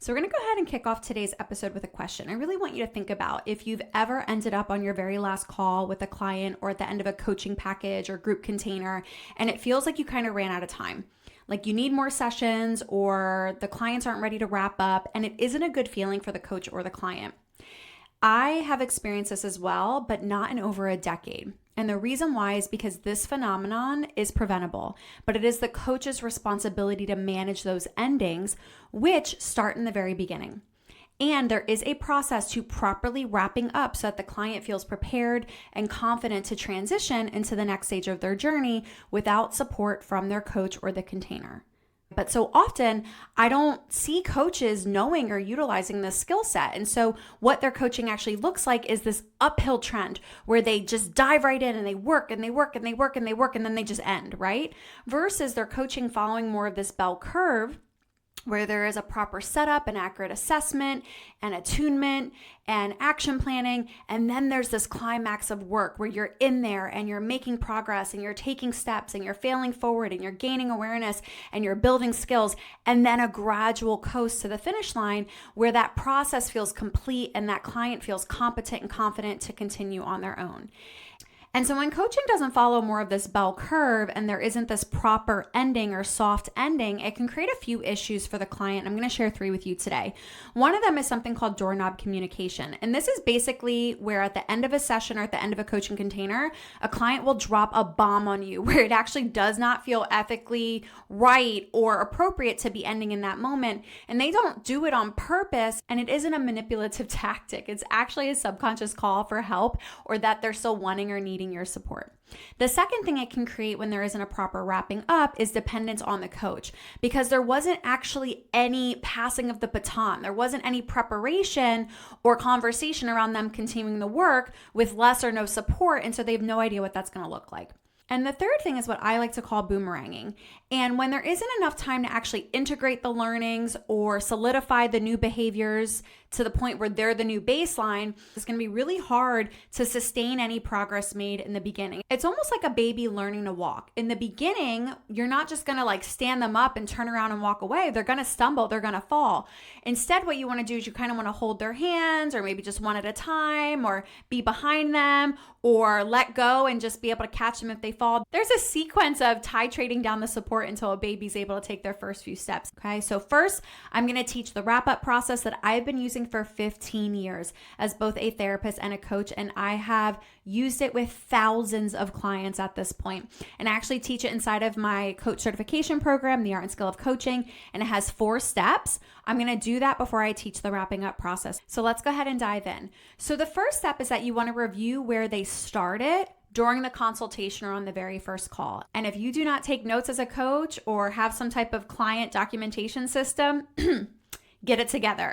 So we're going to go ahead and kick off today's episode with a question. I really want you to think about if you've ever ended up on your very last call with a client or at the end of a coaching package or group container, and it feels like you kind of ran out of time. Like you need more sessions or the clients aren't ready to wrap up, and it isn't a good feeling for the coach or the client. I have experienced this as well, but not in over a decade. And the reason why is because this phenomenon is preventable, but it is the coach's responsibility to manage those endings, which start in the very beginning. And there is a process to properly wrapping up so that the client feels prepared and confident to transition into the next stage of their journey without support from their coach or the container. But so often, I don't see coaches knowing or utilizing this skill set. And so what their coaching actually looks like is this uphill trend where they just dive right in and they work and they work and they work and they work and then they just end, right? Versus their coaching following more of this bell curve where there is a proper setup, an accurate assessment, and attunement, and action planning. And then there's this climax of work where you're in there and you're making progress and you're taking steps and you're failing forward and you're gaining awareness and you're building skills. And then a gradual coast to the finish line where that process feels complete and that client feels competent and confident to continue on their own. And so when coaching doesn't follow more of this bell curve and there isn't this proper ending or soft ending, it can create a few issues for the client. I'm going to share 3 with you today. One of them is something called doorknob communication. And this is basically where at the end of a session or at the end of a coaching container, a client will drop a bomb on you where it actually does not feel ethically right or appropriate to be ending in that moment. And they don't do it on purpose. And it isn't a manipulative tactic. It's actually a subconscious call for help or that they're still wanting or needing your support. The second thing it can create when there isn't a proper wrapping up is dependence on the coach, because there wasn't actually any passing of the baton. There wasn't any preparation or conversation around them continuing the work with less or no support. And so they have no idea what that's going to look like. And the third thing is what I like to call boomeranging. And when there isn't enough time to actually integrate the learnings or solidify the new behaviors to the point where they're the new baseline, it's going to be really hard to sustain any progress made in the beginning. It's almost like a baby learning to walk. In the beginning, you're not just going to like stand them up and turn around and walk away. They're going to stumble. They're going to fall. Instead, what you want to do is you kind of want to hold their hands or maybe just one at a time or be behind them or let go and just be able to catch them if they fall. There's a sequence of titrating down the support until a baby's able to take their first few steps. Okay, so first, I'm going to teach the wrap-up process that I've been using for 15 years as both a therapist and a coach, and I have used it with thousands of clients at this point. And I actually teach it inside of my coach certification program, the Art and Skill of Coaching, and it has 4 steps. I'm going to do that before I teach the wrapping up process. So let's go ahead and dive in. So the first step is that you want to review where they started during the consultation or on the very first call. And if you do not take notes as a coach or have some type of client documentation system, get it together.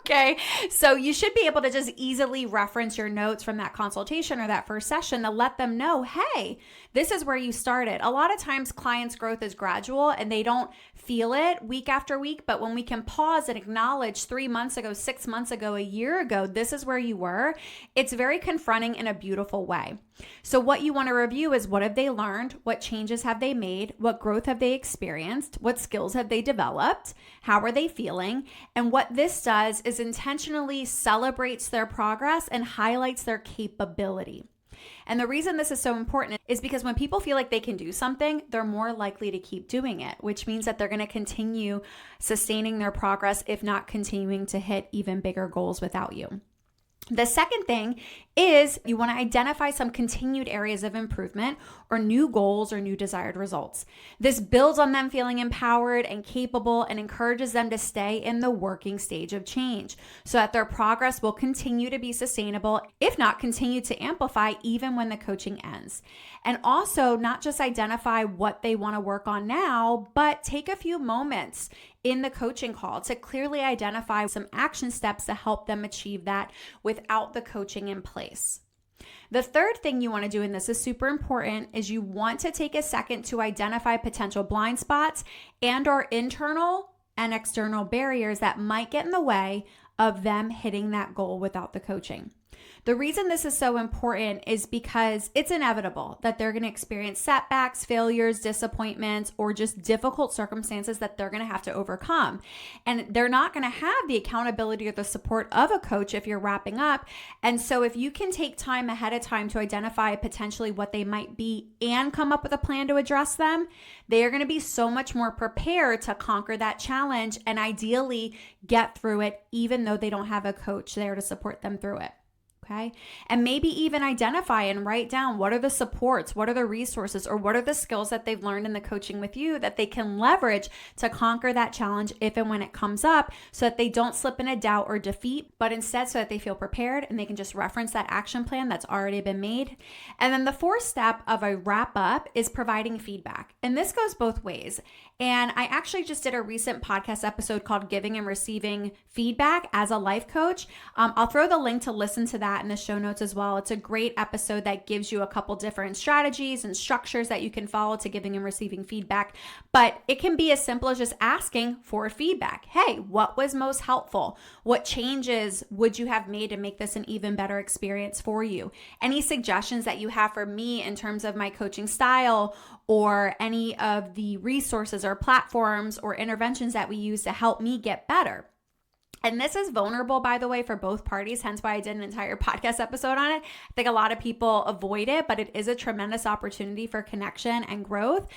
Okay. So you should be able to just easily reference your notes from that consultation or that first session to let them know, hey, this is where you started. A lot of times clients' growth is gradual and they don't feel it week after week. But when we can pause and acknowledge 3 months ago, 6 months ago, a year ago, this is where you were, it's very confronting in a beautiful way. So what you want to review is what have they learned? What changes have they made? What growth have they experienced? What skills have they developed? How are they feeling? And what this does is intentionally celebrates their progress and highlights their capability. And the reason this is so important is because when people feel like they can do something, they're more likely to keep doing it, which means that they're going to continue sustaining their progress, if not continuing to hit even bigger goals without you. The second thing is you want to identify some continued areas of improvement or new goals or new desired results. This builds on them feeling empowered and capable and encourages them to stay in the working stage of change so that their progress will continue to be sustainable, if not continue to amplify even when the coaching ends. And also not just identify what they want to work on now, but take a few moments in the coaching call to clearly identify some action steps to help them achieve that without the coaching in place. The third thing you want to do, and this is super important, is you want to take a second to identify potential blind spots and or internal and external barriers that might get in the way of them hitting that goal without the coaching. The reason this is so important is because it's inevitable that they're going to experience setbacks, failures, disappointments, or just difficult circumstances that they're going to have to overcome. And they're not going to have the accountability or the support of a coach if you're wrapping up. And so if you can take time ahead of time to identify potentially what they might be and come up with a plan to address them, they are going to be so much more prepared to conquer that challenge and ideally get through it, even though they don't have a coach there to support them through it. Okay. And maybe even identify and write down what are the supports, what are the resources, or what are the skills that they've learned in the coaching with you that they can leverage to conquer that challenge if and when it comes up, so that they don't slip into doubt or defeat, but instead so that they feel prepared and they can just reference that action plan that's already been made. And then the fourth step of a wrap up is providing feedback. And this goes both ways. And I actually just did a recent podcast episode called Giving and Receiving Feedback as a Life Coach. I'll throw the link to listen to that in the show notes as well. It's a great episode that gives you a couple different strategies and structures that you can follow to giving and receiving feedback. But it can be as simple as just asking for feedback. Hey, what was most helpful? What changes would you have made to make this an even better experience for you? Any suggestions that you have for me in terms of my coaching style, or any of the resources or platforms or interventions that we use to help me get better? And this is vulnerable, by the way, for both parties, hence why I did an entire podcast episode on it. I think a lot of people avoid it, but it is a tremendous opportunity for connection and growth,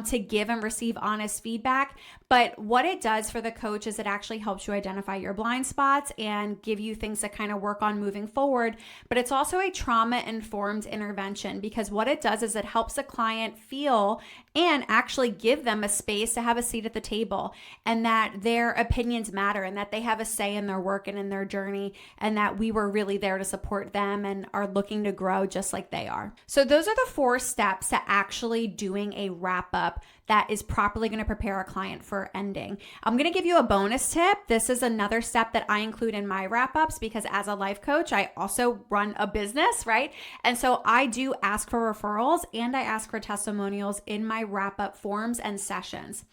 to give and receive honest feedback. But what it does for the coach is it actually helps you identify your blind spots and give you things to kind of work on moving forward. But it's also a trauma-informed intervention, because what it does is it helps the client feel and actually give them a space to have a seat at the table, and that their opinions matter, and that they have a say in their work and in their journey, and that we were really there to support them and are looking to grow just like they are. So those are the 4 steps to actually doing a wrap up that is properly going to prepare a client for ending. I'm going to give you a bonus tip. This is another step that I include in my wrap-ups, because as a life coach, I also run a business, right? And so I do ask for referrals and I ask for testimonials in my wrap-up forms and sessions.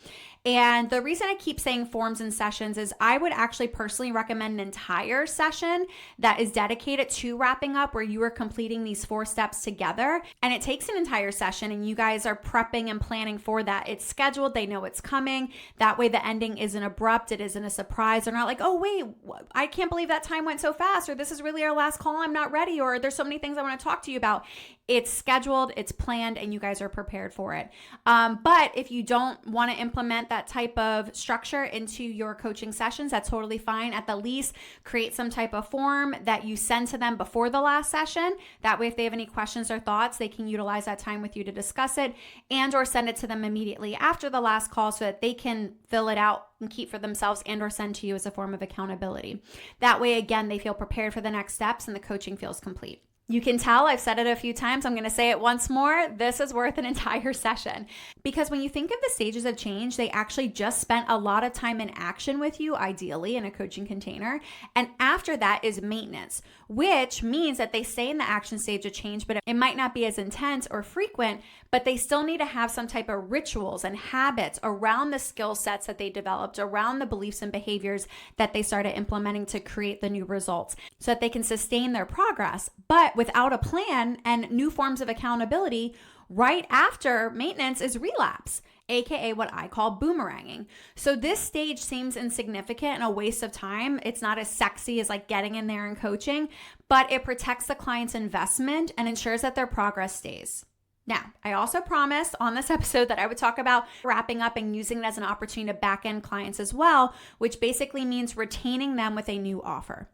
And the reason I keep saying forms and sessions is I would actually personally recommend an entire session that is dedicated to wrapping up, where you are completing these 4 steps together. And it takes an entire session, and you guys are prepping and planning for that. It's scheduled. They know it's coming. That way the ending isn't abrupt. It isn't a surprise. They're not like, oh, wait, I can't believe that time went so fast, or this is really our last call. I'm not ready, or there's so many things I want to talk to you about. It's scheduled, it's planned, and you guys are prepared for it. But if you don't want to implement that type of structure into your coaching sessions, that's totally fine. At the least, create some type of form that you send to them before the last session. That way, if they have any questions or thoughts, they can utilize that time with you to discuss it, and or send it to them immediately after the last call so that they can fill it out and keep for themselves, and or send to you as a form of accountability. That way, again, they feel prepared for the next steps and the coaching feels complete. You can tell I've said it a few times. I'm going to say it once more. This is worth an entire session, because when you think of the stages of change, they actually just spent a lot of time in action with you, ideally in a coaching container. And after that is maintenance, which means that they stay in the action stage of change, but it might not be as intense or frequent, but they still need to have some type of rituals and habits around the skill sets that they developed, around the beliefs and behaviors that they started implementing to create the new results, so that they can sustain their progress. But without a plan and new forms of accountability, right after maintenance is relapse, aka what I call boomeranging. So this stage seems insignificant and a waste of time. It's not as sexy as like getting in there and coaching, but it protects the client's investment and ensures that their progress stays. Now, I also promised on this episode that I would talk about wrapping up and using it as an opportunity to back end clients as well, which basically means retaining them with a new offer.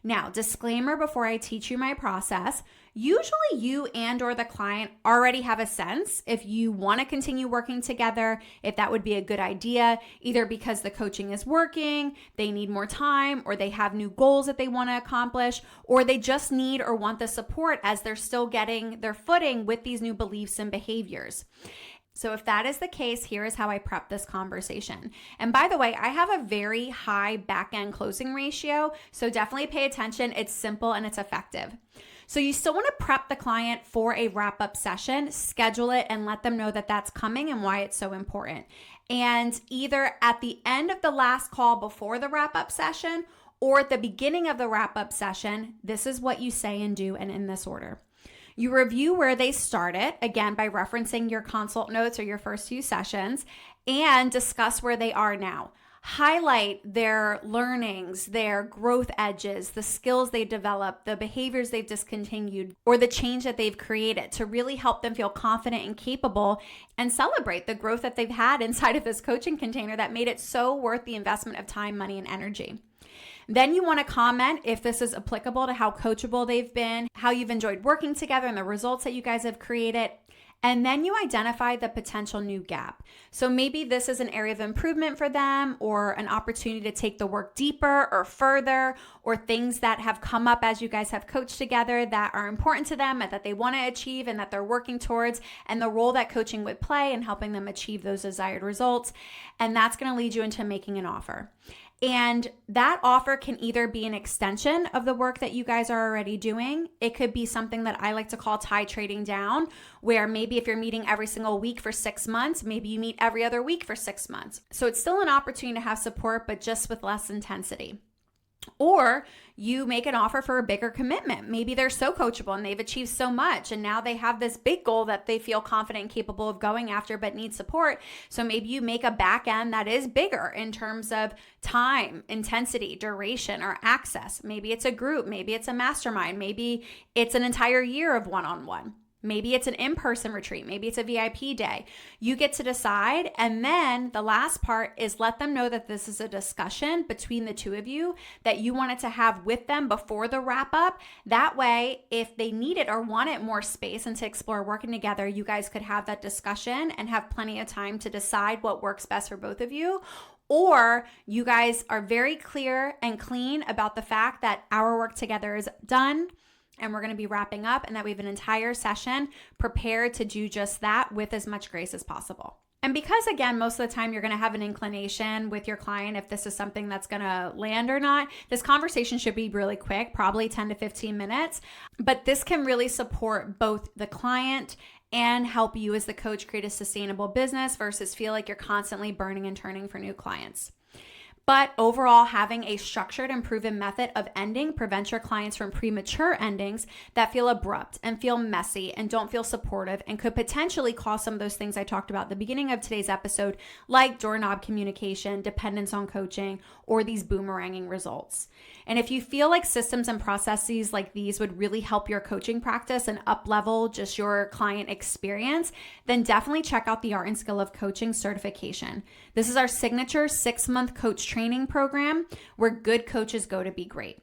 Now, disclaimer before I teach you my process, usually you and or the client already have a sense if you want to continue working together, if that would be a good idea, either because the coaching is working, they need more time, or they have new goals that they want to accomplish, or they just need or want the support as they're still getting their footing with these new beliefs and behaviors. So if that is the case, here is how I prep this conversation. And by the way, I have a very high back-end closing ratio, so definitely pay attention. It's simple and it's effective. So you still want to prep the client for a wrap-up session, schedule it, and let them know that that's coming and why it's so important. And either at the end of the last call before the wrap-up session or at the beginning of the wrap-up session, this is what you say and do, and in this order. You review where they started, again, by referencing your consult notes or your first few sessions, and discuss where they are now. Highlight their learnings, their growth edges, the skills they developed, the behaviors they've discontinued, or the change that they've created to really help them feel confident and capable, and celebrate the growth that they've had inside of this coaching container that made it so worth the investment of time, money, and energy. Then you want to comment if this is applicable to how coachable they've been, how you've enjoyed working together, and the results that you guys have created. And then you identify the potential new gap. So maybe this is an area of improvement for them, or an opportunity to take the work deeper or further, or things that have come up as you guys have coached together that are important to them and that they want to achieve and that they're working towards, and the role that coaching would play in helping them achieve those desired results. And that's going to lead you into making an offer. And that offer can either be an extension of the work that you guys are already doing. It could be something that I like to call titrating down, where maybe if you're meeting every single week for 6 months, maybe you meet every other week for 6 months. So it's still an opportunity to have support, but just with less intensity. Or you make an offer for a bigger commitment. Maybe they're so coachable and they've achieved so much, and now they have this big goal that they feel confident and capable of going after but need support. So maybe you make a back end that is bigger in terms of time, intensity, duration, or access. Maybe it's a group, maybe it's a mastermind, maybe it's an entire year of one-on-one. Maybe it's an in-person retreat. Maybe it's a VIP day. You get to decide. And then the last part is let them know that this is a discussion between the two of you that you wanted to have with them before the wrap up. That way, if they need it or wanted more space and to explore working together, you guys could have that discussion and have plenty of time to decide what works best for both of you. Or you guys are very clear and clean about the fact that our work together is done, and we're going to be wrapping up, and that we have an entire session prepared to do just that with as much grace as possible. And because, again, most of the time you're going to have an inclination with your client if this is something that's going to land or not, this conversation should be really quick, probably 10 to 15 minutes. But this can really support both the client and help you as the coach create a sustainable business versus feel like you're constantly burning and turning for new clients. But overall, having a structured and proven method of ending prevents your clients from premature endings that feel abrupt and feel messy and don't feel supportive, and could potentially cause some of those things I talked about at the beginning of today's episode, like doorknob communication, dependence on coaching, or these boomeranging results. And if you feel like systems and processes like these would really help your coaching practice and up-level just your client experience, then definitely check out the Art and Skill of Coaching certification. This is our signature 6-month coach training program where good coaches go to be great.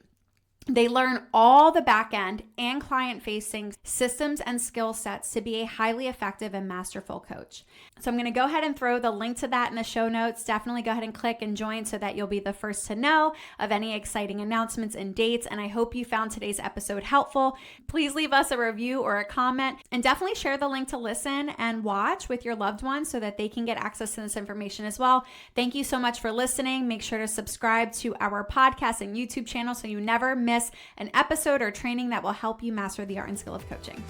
They learn all the back end and client-facing systems and skill sets to be a highly effective and masterful coach. So I'm going to go ahead and throw the link to that in the show notes. Definitely go ahead and click and join so that you'll be the first to know of any exciting announcements and dates. And I hope you found today's episode helpful. Please leave us a review or a comment, and definitely share the link to listen and watch with your loved ones so that they can get access to this information as well. Thank you so much for listening. Make sure to subscribe to our podcast and YouTube channel so you never miss an episode or training that will help you master the art and skill of coaching.